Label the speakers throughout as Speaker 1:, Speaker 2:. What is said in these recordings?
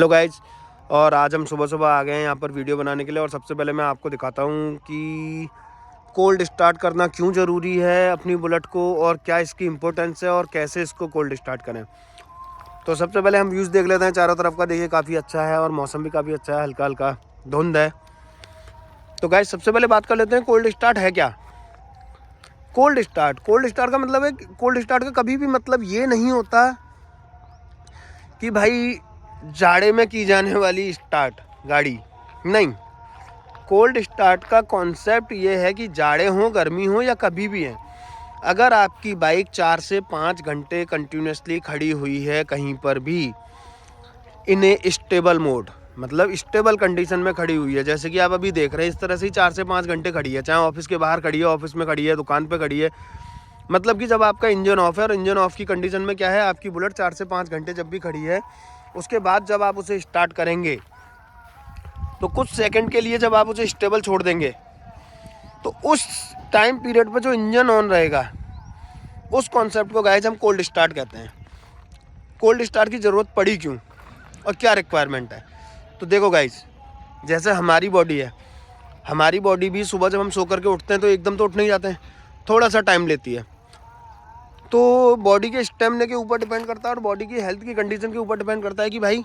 Speaker 1: Hello guys, और आज हम सुबह सुबह आ गए हैं यहाँ पर वीडियो बनाने के लिए। और सबसे पहले मैं आपको दिखाता हूँ कि कोल्ड स्टार्ट करना क्यों ज़रूरी है अपनी बुलेट को, और क्या इसकी इम्पोर्टेंस है और कैसे इसको कोल्ड स्टार्ट करें। तो सबसे पहले हम व्यूज़ देख लेते हैं चारों तरफ का। देखिए काफ़ी अच्छा है और मौसम भी काफ़ी अच्छा है, हल्का हल्का धुंध है। तो गाइज सबसे पहले बात कर लेते हैं कोल्ड स्टार्ट है क्या। कोल्ड स्टार्ट का मतलब है, कोल्ड स्टार्ट का कभी भी मतलब ये नहीं होता कि भाई जाड़े में की जाने वाली स्टार्ट गाड़ी नहीं। कोल्ड स्टार्ट का कॉन्सेप्ट ये है कि जाड़े हो, गर्मी हो या कभी भी है, अगर आपकी बाइक 4 से 5 घंटे कंटिन्यूसली खड़ी हुई है कहीं पर भी इन ए स्टेबल मोड, मतलब स्टेबल कंडीशन में खड़ी हुई है, जैसे कि आप अभी देख रहे हैं इस तरह से ही 4 से 5 घंटे खड़ी है, चाहे ऑफिस के बाहर खड़ी है, ऑफिस में खड़ी है, दुकान पे खड़ी है, मतलब कि जब आपका इंजन ऑफ है। और इंजन ऑफ की कंडीशन में क्या है, आपकी बुलेट 4 से 5 घंटे जब भी खड़ी है, उसके बाद जब आप उसे स्टार्ट करेंगे तो कुछ सेकंड के लिए जब आप उसे स्टेबल छोड़ देंगे तो उस टाइम पीरियड पर जो इंजन ऑन रहेगा, उस कॉन्सेप्ट को गाइस हम कोल्ड स्टार्ट कहते हैं। कोल्ड स्टार्ट की ज़रूरत पड़ी क्यों और क्या रिक्वायरमेंट है। तो देखो गाइस, जैसे हमारी बॉडी है, हमारी बॉडी भी सुबह जब हम सो करके उठते हैं तो एकदम तो उठ नहीं जाते हैं, थोड़ा सा टाइम लेती है। तो बॉडी के स्टेमिना के ऊपर डिपेंड करता है और बॉडी की हेल्थ की कंडीशन के ऊपर डिपेंड करता है कि भाई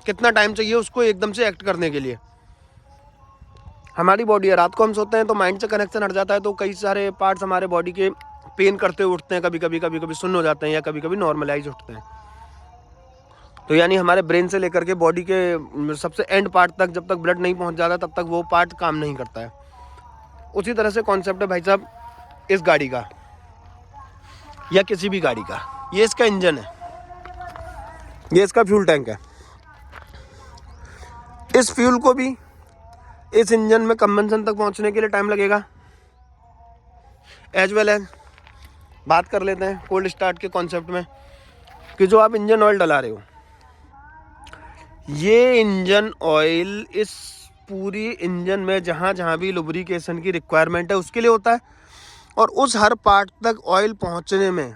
Speaker 1: कितना टाइम चाहिए उसको एकदम से एक्ट करने के लिए। हमारी बॉडी है, रात को हम सोते हैं तो माइंड से कनेक्शन हट जाता है, तो कई सारे पार्ट्स हमारे बॉडी के पेन करते हुए उठते हैं, कभी कभी सुन्न हो जाते हैं या कभी कभी नॉर्मलाइज उठते हैं। तो यानी हमारे ब्रेन से लेकर के बॉडी के सबसे एंड पार्ट तक जब तक ब्लड नहीं पहुंच जाता तब तक वो पार्ट काम नहीं करता है। उसी तरह से कॉन्सेप्ट है भाई साहब इस गाड़ी का या किसी भी गाड़ी का। ये इसका इंजन है, ये इसका फ्यूल टैंक है। इस फ्यूल को भी इस इंजन में कंबंशन तक पहुंचने के लिए टाइम लगेगा। एज वेल एज बात कर लेते हैं कोल्ड स्टार्ट के कॉन्सेप्ट में कि जो आप इंजन ऑयल डला रहे हो, ये इंजन ऑयल इस पूरी इंजन में जहाँ जहाँ भी लुब्रिकेशन की रिक्वायरमेंट है उसके लिए होता है। और उस हर पार्ट तक ऑयल पहुँचने में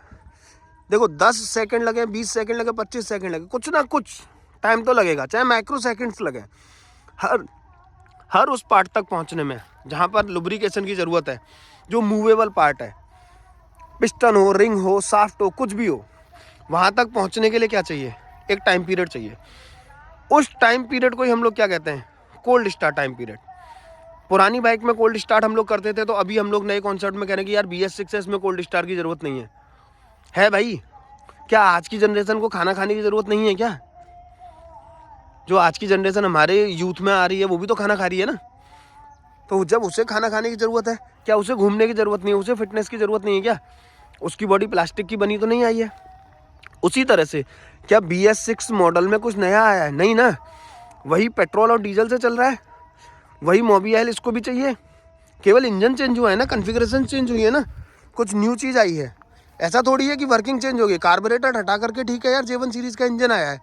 Speaker 1: देखो 10 सेकंड लगे, 20 सेकंड लगे, 25 सेकंड लगे, कुछ ना कुछ टाइम तो लगेगा, चाहे माइक्रो सेकंड्स लगे हर उस पार्ट तक पहुंचने में जहां पर लुब्रिकेशन की ज़रूरत है। जो मूवेबल पार्ट है, पिस्टन हो, रिंग हो, शाफ्ट हो, कुछ भी हो, वहां तक पहुंचने के लिए क्या चाहिए, एक टाइम पीरियड चाहिए। उस टाइम पीरियड को ही हम लोग क्या कहते हैं, कोल्ड स्टार्ट टाइम पीरियड। पुरानी बाइक में कोल्ड स्टार्ट हम लोग करते थे, तो अभी हम लोग नए कॉन्सेप्ट में कह रहे हैं कि यार BS6 में कोल्ड स्टार्ट की ज़रूरत नहीं है भाई। क्या आज की जनरेशन को खाना खाने की ज़रूरत नहीं है क्या? जो आज की जनरेशन हमारे यूथ में आ रही है वो भी तो खाना खा रही है ना। तो जब उसे खाना खाने की ज़रूरत है, क्या उसे घूमने की ज़रूरत नहीं है, उसे फिटनेस की ज़रूरत नहीं है क्या? उसकी बॉडी प्लास्टिक की बनी तो नहीं आई है। उसी तरह से क्या BS6 मॉडल में कुछ नया आया है? नहीं ना, वही पेट्रोल और डीजल से चल रहा है, वही मोबियाइल इसको भी चाहिए, केवल इंजन चेंज हुआ है ना, कन्फिग्रेशन चेंज हुई है ना, कुछ न्यू चीज़ आई है। ऐसा थोड़ी है कि वर्किंग चेंज हो गई। कार्बोरेटर हटा करके ठीक है यार, J1 सीरीज़ का इंजन आया है,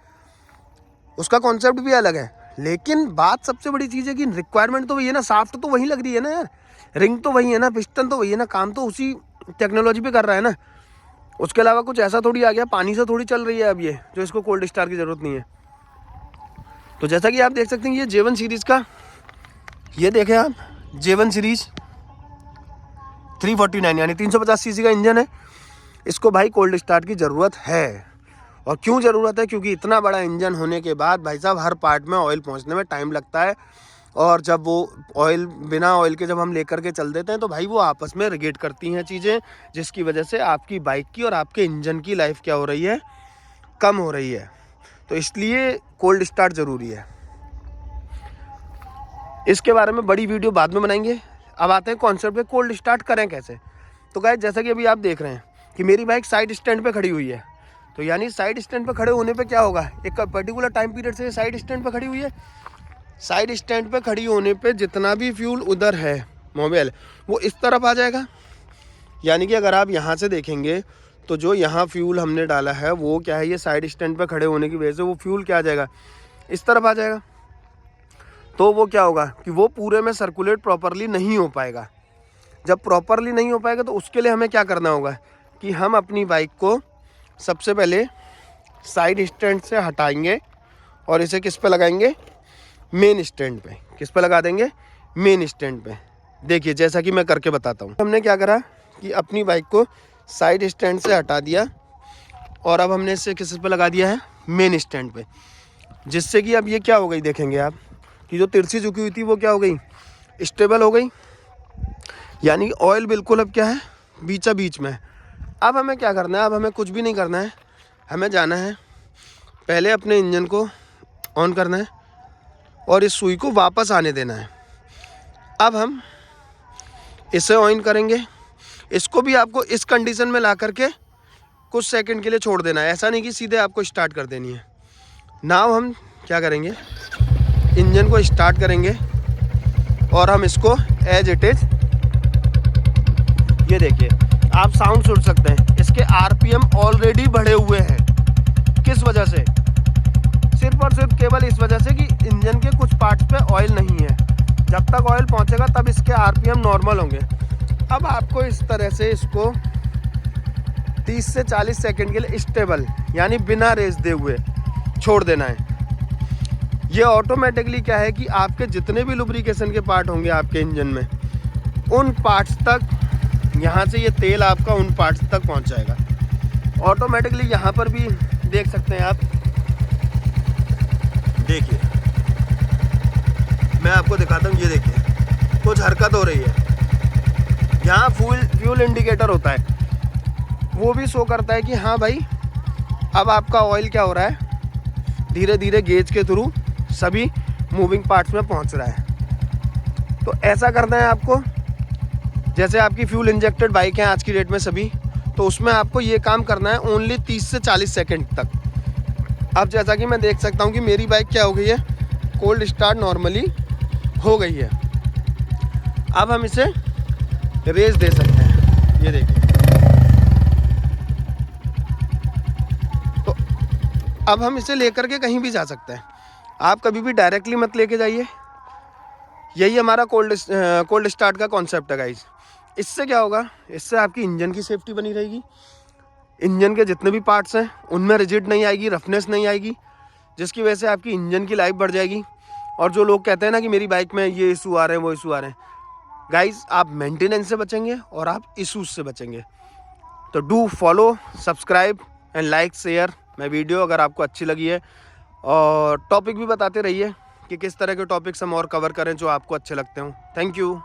Speaker 1: उसका कॉन्सेप्ट भी अलग है, लेकिन बात सबसे बड़ी चीज़ है कि रिक्वायरमेंट तो वही है ना, शाफ्ट तो वही लग रही है ना यार, रिंग तो वही है ना, पिस्टन तो वही है ना, काम तो उसी टेक्नोलॉजी पे कर रहा है ना। उसके अलावा कुछ ऐसा थोड़ी आ गया, पानी से थोड़ी चल रही है अब ये, जो इसको कोल्ड स्टार की ज़रूरत नहीं है। तो जैसा कि आप देख सकते हैं ये J1 सीरीज़ का, ये देखें आप, J1 सीरीज़ 349 यानी 350 सीसी का इंजन है। इसको भाई कोल्ड स्टार्ट की ज़रूरत है। और क्यों ज़रूरत है? क्योंकि इतना बड़ा इंजन होने के बाद भाई साहब हर पार्ट में ऑयल पहुंचने में टाइम लगता है, और जब वो ऑयल बिना ऑयल के जब हम लेकर के चल देते हैं तो भाई वो आपस में रिगेट करती हैं चीज़ें, जिसकी वजह से आपकी बाइक की और आपके इंजन की लाइफ क्या हो रही है, कम हो रही है। तो इसलिए कोल्ड स्टार्ट ज़रूरी है। इसके बारे में बड़ी वीडियो बाद में बनाएंगे। अब आते हैं कॉन्सेप्ट पे, कोल्ड स्टार्ट करें कैसे। तो गाइस जैसा कि अभी आप देख रहे हैं कि मेरी बाइक साइड स्टैंड पे खड़ी हुई है, तो यानी साइड स्टैंड पे खड़े होने पे क्या होगा, एक पर्टिकुलर टाइम पीरियड से साइड स्टैंड पे खड़ी हुई है। साइड स्टैंड पे खड़ी होने पे जितना भी फ्यूल उधर है मोबाइल, वो इस तरफ आ जाएगा। यानी कि अगर आप यहाँ से देखेंगे तो जो यहाँ फ्यूल हमने डाला है वो क्या है, ये साइड स्टैंड पे खड़े होने की वजह से वो फ्यूल क्या आ जाएगा, इस तरफ आ जाएगा। तो वो क्या होगा कि वो पूरे में सर्कुलेट प्रॉपरली नहीं हो पाएगा। जब प्रॉपरली नहीं हो पाएगा तो उसके लिए हमें क्या करना होगा कि हम अपनी बाइक को सबसे पहले साइड स्टैंड से हटाएंगे और इसे किस पे लगाएंगे, मेन स्टैंड पे। किस पे लगा देंगे, मेन स्टैंड पे। देखिए जैसा कि मैं करके बताता हूँ। हमने क्या करा कि अपनी बाइक को साइड स्टैंड से हटा दिया और अब हमने इसे किस पे लगा दिया है, मेन स्टैंड पे, जिससे कि अब ये क्या हो गई, देखेंगे आप कि जो तिरछी झुकी हुई थी वो क्या हो गई, स्टेबल हो गई। यानी ऑयल बिल्कुल अब क्या है, बीचा बीच में है। अब हमें क्या करना है, अब हमें कुछ भी नहीं करना है, हमें जाना है पहले अपने इंजन को ऑन करना है और इस सुई को वापस आने देना है। अब हम इसे ऑन करेंगे, इसको भी आपको इस कंडीशन में ला करके कुछ सेकंड के लिए छोड़ देना है। ऐसा नहीं कि सीधे आपको स्टार्ट कर देनी है। नाउ हम क्या करेंगे, इंजन को स्टार्ट करेंगे और हम इसको एज इट इज, ये देखिए आप साउंड सुन सकते हैं, इसके आरपीएम ऑलरेडी बढ़े हुए हैं। किस वजह से, सिर्फ और सिर्फ केवल इस वजह से कि इंजन के कुछ पार्ट्स पे ऑयल नहीं है। जब तक ऑयल पहुंचेगा तब इसके आरपीएम नॉर्मल होंगे। अब आपको इस तरह से इसको 30 से 40 सेकंड के लिए स्टेबल यानी बिना रेस दे हुए छोड़ देना है। ये ऑटोमेटिकली क्या है कि आपके जितने भी लुब्रिकेशन के पार्ट होंगे आपके इंजन में, उन पार्ट्स तक, यहाँ से ये तेल आपका उन पार्ट्स तक पहुँच जाएगा ऑटोमेटिकली। यहाँ पर भी देख सकते हैं आप, देखिए मैं आपको दिखाता हूँ, ये देखिए कुछ हरकत हो रही है। यहाँ फ्यूल इंडिकेटर होता है, वो भी शो करता है कि हाँ भाई अब आपका ऑयल क्या हो रहा है, धीरे धीरे गेज के थ्रू सभी मूविंग पार्ट्स में पहुँच रहा है। तो ऐसा करना है आपको, जैसे आपकी फ्यूल इंजेक्टेड बाइक है आज की डेट में सभी, तो उसमें आपको ये काम करना है ओनली 30 से 40 सेकंड तक। अब जैसा कि मैं देख सकता हूँ कि मेरी बाइक क्या हो गई है, कोल्ड स्टार्ट नॉर्मली हो गई है। अब हम इसे रेस दे सकते हैं, ये देखिए। तो अब हम इसे लेकर के कहीं भी जा सकते हैं। आप कभी भी डायरेक्टली मत लेके जाइए। यही हमारा कोल्ड स्टार्ट का कॉन्सेप्ट है गाइस। इससे क्या होगा, इससे आपकी इंजन की सेफ्टी बनी रहेगी। इंजन के जितने भी पार्ट्स हैं उनमें रिजिड नहीं आएगी, रफनेस नहीं आएगी, जिसकी वजह से आपकी इंजन की लाइफ बढ़ जाएगी। और जो लोग कहते हैं ना कि मेरी बाइक में ये इशू आ रहे हैं वो इशू आ रहे हैं, गाइस आप मेंटेनेंस से बचेंगे और आप इशूज से बचेंगे। तो do follow, subscribe and like, share मैं वीडियो अगर आपको अच्छी लगी है। और टॉपिक भी बताते रहिए कि किस तरह के टॉपिक्स हम और कवर करें जो आपको अच्छे लगते हों। Thank you.